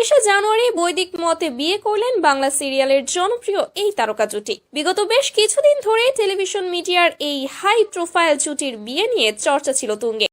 29শে জানুয়ারি বৈদিক মতে বিয়ে করলেন বাংলা সিরিয়ালের জনপ্রিয় এই তারকা জুটি। বিগত বেশ কিছুদিন ধরে টেলিভিশন মিডিয়ার এই হাই প্রোফাইল জুটির বিয়ে নিয়ে চর্চা ছিল তুঙ্গে।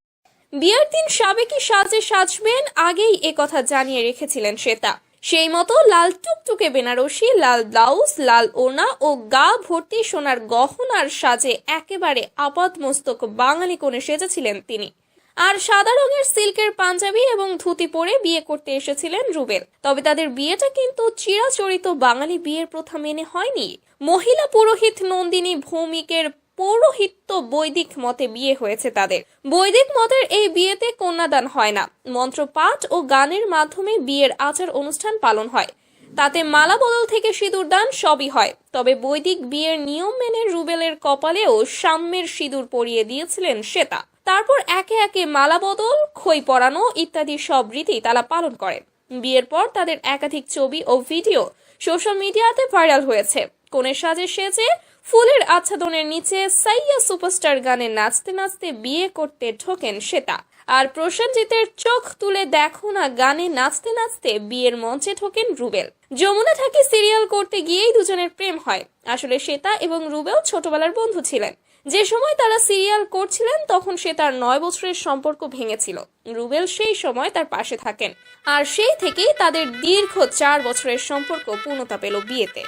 বিয়ের দিন সাবেকি সাজে সাজবেন আগেই একথা জানিয়ে রেখেছিলেন শ্বেতা। সেই মতো লাল টুকটুকে বেনারসি, লাল ব্লাউজ, লাল ওড়না ও গা ভর্তি সোনার গহনার সাজে একেবারে আপাদমস্তক বাঙালি কোণে সেজেছিলেন তিনি। আর সাদা রঙের সিল্কের পাঞ্জাবি এবং ধুতি পরে বিয়ে করতে এসেছিলেন রুবেল। তবে তাদের বিয়েটা কিন্তু চিরাচরিত বাঙালি বিয়ের প্রথা মেনে হয়নি। মহিলা পুরোহিত নন্দিনী ভৌমিকের পৌরোহিত্য বৈদিক মতে বিয়ে হয়েছে তাদের। বৈদিক মতের এই বিয়েতে কন্যাদান হয় না, মন্ত্রপাঠ ও গানের মাধ্যমে বিয়ের আচার অনুষ্ঠান পালন হয়। তাতে মালা বদল থেকে সিঁদুর দান সবই হয়। তবে বৈদিক বিয়ের নিয়ম মেনে রুবেলের কপালেও সাম্যের সিঁদুর পরিয়ে দিয়েছিলেন শ্বেতা। তারপর একে একে মালা বদল, খই পরানো ইত্যাদি সব রীতি তারা পালন করেন। বিয়ের পর তাদের একাধিক ছবি ও ভিডিও সোশ্যাল মিডিয়াতে ভাইরাল হয়েছে। কনের সাজে সেজে ফুলের আচ্ছাদনের নিচে সাইয়া সুপারস্টার গানে নাচতে নাচতে বিয়ে করতে ঢোকেন শ্বেতা। আর প্রসেনজিতের চোখ তুলে দেখো না গানে নাচতে নাচতে বিয়ের মঞ্চে ঢোকেন রুবেল। যমুনা থাকি সিরিয়াল করতে গিয়েই দুজনের প্রেম হয়। আসলে শ্বেতা এবং রুবেল ছোটবেলার বন্ধু ছিলেন। যে সময় তারা সিরিয়াল করছিলেন তখন শ্বেতার 9 বছরের সম্পর্ক ভেঙেছিল। রুবেল সেই সময় তার পাশে থাকেন। আর সেই থেকেই তাদের দীর্ঘ 4 বছরের সম্পর্ক পূর্ণতা পেল বিয়েতে।